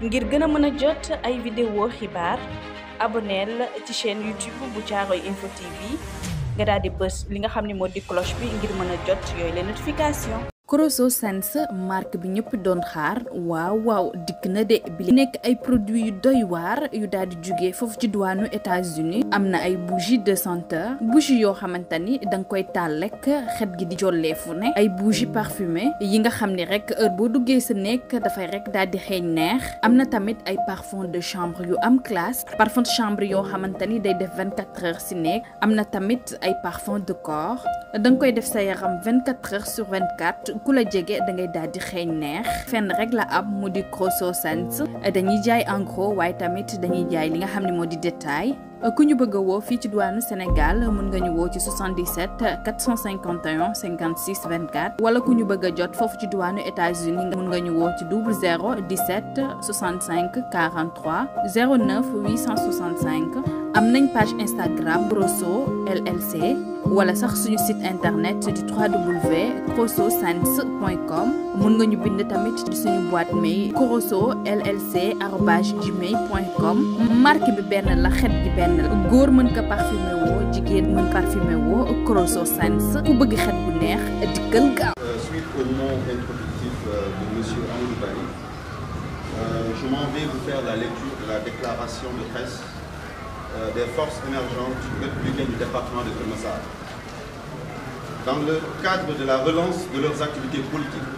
ngir gën a mën a jot ay vidéo xibaar abonneel ci chaîne YouTube bu Caaroy info TV nga daal di bës li nga xam ne moo di cloche bi ngir mën a jot yooyu les notification. Crosso Sands marque bi ñëpp doon xaar waaw dikk na de bi nekk ay produits yu doy waar yu daal di jugee foofu ci diwaanu États-Unis am na ay bougies de senteur bougies yoo xamante ni da nga koy taal rek xet gi di jolleefu ne ay bougies parfumées yi nga xam ni rek heure boo duggee sa nekk dafay rek daal di xeeñ neex am na tamit ay parfum de chambre yu am classe parfum de chambre yoo xamante ni day def 24 heures si nekk am na tamit ay parfum de corps da nga koy def sa yaram 24 heures sur 24. ku la jege da ngay daal di xeeñ neex fenn rek la am mu di Crosso Sands dañuy jaay en gros waaye tamit dañuy jaay li nga xam ne moo di détail ku ñu bëgg a woo fii ci diwaanu Sénégal mën nga ñu woo ci 77 451 56 24 wala ku ñu bëgg a jot foofu ci diwaanu États-Unis mën nga ñu woo ci 00 17 65 43 09 865 am nañ page Instagram Crosso LLC wala sax suñu site internet di www.crossosands.com mën nga ñu bind tamit ci suñu boîte mail crossollc@gmail.com marque bi benn la xet gi benn la góor mën ko parfumé woo jigéen mën parfumé woo Crosso Sands ku bëgg xet bu neex dikkal gaaw. Suite au mot introductif de monsieur Amadou Bari, je m'en vais vous faire la lecture de la déclaration de presse des forces émergentes républicaines du département de Keur Massar. Dans le cadre de la relance de leurs activités politiques,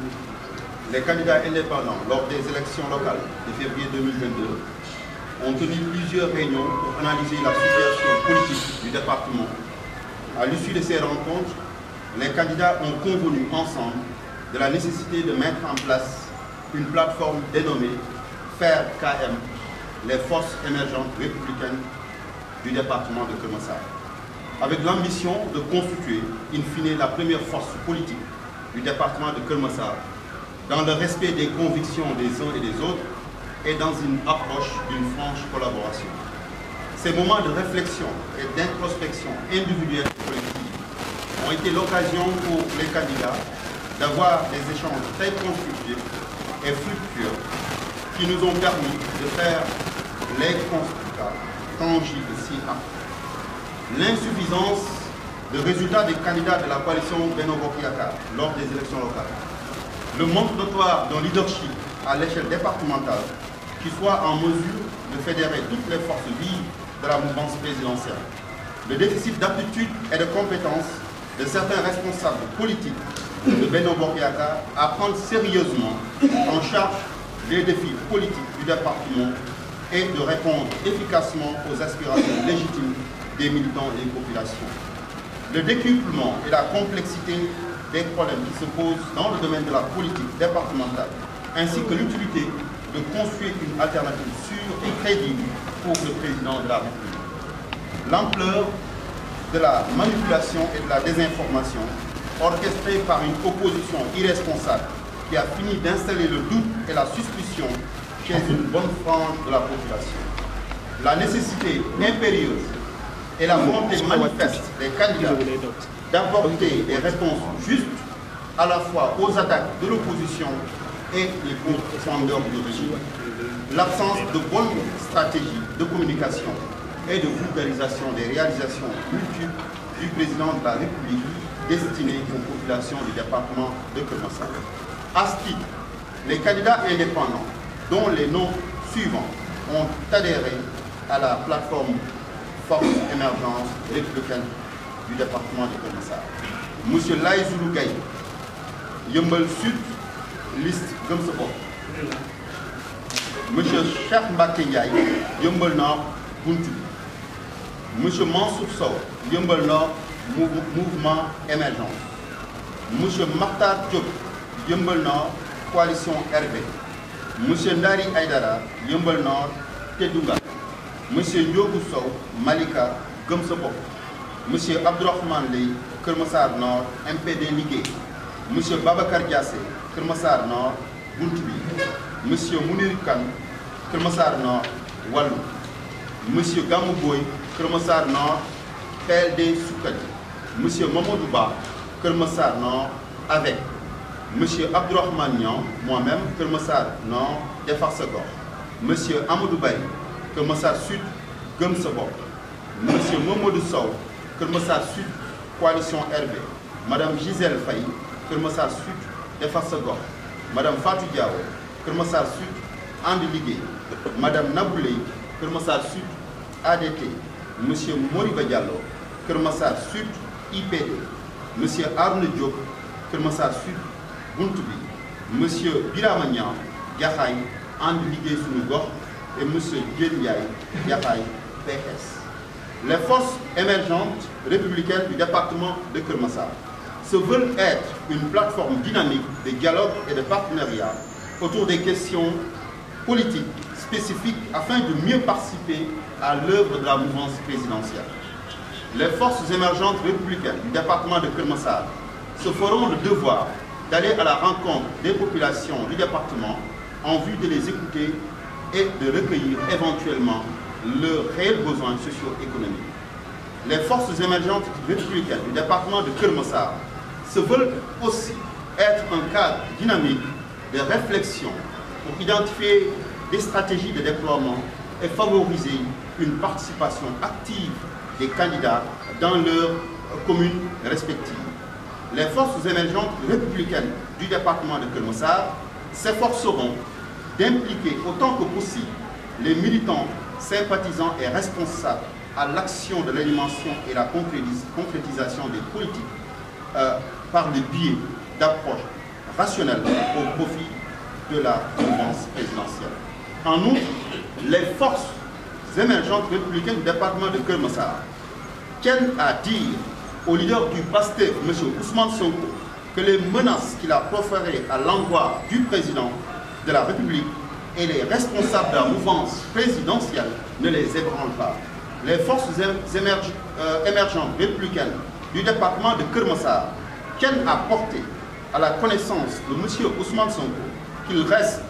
les candidats indépendants lors des élections locales de février 2022 ont tenu plusieurs réunions pour analyser la situation politique du département. À l'issue de ces rencontres, les candidats ont convenu ensemble de la nécessité de mettre en place une plateforme dénommée FAIRE-KM, les forces émergentes républicaines du département de Keur Massar, avec l'ambition de constituer in fine la première force politique du département de Keur Massar dans le respect des convictions des uns et des autres et dans une approche d'une franche collaboration. Ces moments de réflexion et d'introspection individuelle et collective ont été l'occasion pour les candidats d'avoir des échanges très constructifs et fructueux qui nous ont permis de faire les constats tangible ci-après. L'insuffisance de résultats des candidats de la coalition Benno Bokk Yakaar lors des élections locales. Le manque notoire d'un leadership à l'échelle départementale qui soit en mesure de fédérer toutes les forces vives de la mouvance présidentielle. Le déficit d'aptitude et de compétences de certains responsables politiques de Benno Bokk Yakaar à prendre sérieusement en charge les défis politiques du département et de répondre efficacement aux aspirations légitimes des militants et des populations. Le décuplement et la complexité des problèmes qui se posent dans le domaine de la politique départementale, ainsi que l'utilité de construire une alternative sûre et crédible pour le président de la République. L'ampleur de la manipulation et de la désinformation, orchestrée par une opposition irresponsable qui a fini d'installer le doute et la suspicion chez une bonne frange de la population. La nécessité impérieuse et la volonté manifeste des candidats d'apporter des réponses justes à la fois aux attaques de l'opposition et les pourfendeurs du régime. L'absence de bonne stratégie de communication et de vulgarisation des réalisations multiples du président de la République destinées aux populations du département de Keur Massar. À ce titre, les candidats indépendants dont les noms suivants ont adhéré à la plateforme Force Émergence républicaine du département de Keur Massar. Monsieur Laïzoulou Gaye, Yeumbeul Sud, liste Gëm Sa Bopp. Monsieur Cheikh Mbacké Ndiaye, Yeumbeul Nord, Buntu. Monsieur Mansour Sow, Yeumbeul Nord, Mouvement Émergence. Monsieur Makhtar Diop, Yeumbeul Nord, Coalition RB. Monsieur Ndari Aïdara, Yeumbeul Nord, Tédouga. Monsieur Ndiogou Sow, Malika, Gëm Sa Bopp. Monsieur Abdourahmane Leye, Keur Massar Nord, MPD Liggéey. Monsieur Babacar Diassé, Keur Massar Nord, Buntu Bi. Monsieur Mounir Kane, Keur Massar Nord, Wallu. Monsieur Gamou Boy, Keur Massar Nord, PLD Soukadi. Monsieur Mamadou Ba, Keur Massar Nord, avec Monsieur Abdourahmane Niang, moi-même, Keur Massar Nord, Defar Sa Gox. Monsieur Amadou Baye, Keur Massar Sud, Gëm Sa Bopp. Monsieur Mamadou Sow, Keur Massar Sud, Coalition RB. Madame Gisèle Faye, Keur Massar Sud, Defar Sa Gox. Madame Fatou Diaw, Keur Massar Sud, And Liggéey. Madame Nabou Leye, Keur Massar Sud, ADT. Monsieur Moriba Diallo, Keur Massar Sud, IPD. Monsieur Arne Diop, Keur Massar Sud, Buntu Bi. Monsieur Birama Niang, Jaxaay, And Liggéey Sunu Gox. Et Monsieur Diène Ndiaye, Jaxaay, PS. Les forces émergentes républicaines du département de Keur Massar se veulent être une plateforme dynamique de dialogue et de partenariat autour des questions politiques spécifiques afin de mieux participer à l'œuvre de la mouvance présidentielle. Les forces émergentes républicaines du département de Keur Massar se feront le devoir d'aller à la rencontre des populations du département en vue de les écouter et de recueillir éventuellement leurs réels besoins socio-économiques. Les forces émergentes républicaines du département de Keur Massar se veulent aussi être un cadre dynamique de réflexion pour identifier des stratégies de déploiement et favoriser une participation active des candidats dans leurs communes respectives. Les forces émergentes républicaines du département de Keur Massar s'efforceront d'impliquer autant que possible les militants, sympathisants et responsables à l'action de l'animation et la concrétisation des politiques par le biais d'approches rationnelles au profit de la mouvance présidentielle. En outre, les forces émergentes républicaines du département de Keur Massar tiennent à dire au leader du PASTEF, M. Ousmane Sonko, que les menaces qu'il a proférées à l'endroit du président de la République et les responsables de la mouvance présidentielle ne les ébranlent pas. Les forces émergentes républicaines du département de Keur Massar tiennent à porter à la connaissance de M. Ousmane Sonko qu'il reste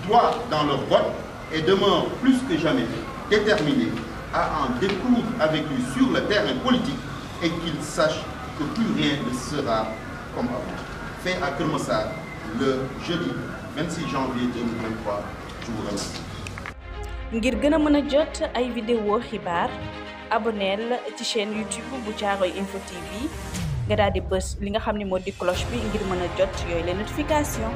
droit dans leur vote et demeure plus que jamais déterminé à en découdre avec lui sur le terrain politique et qu'il sache que plus rien ne sera comme avant. Fait à Keur Massar le jeudi 26 janvier 2023. Je vous remercie. ngir gën a mën a jot ay vidéo xibaar abonneel ci chaîne YouTube bu Caaroy Info TV nga daal di bës li nga xam ne moo di cloche bi ngir mën a jot yooyu les notifications.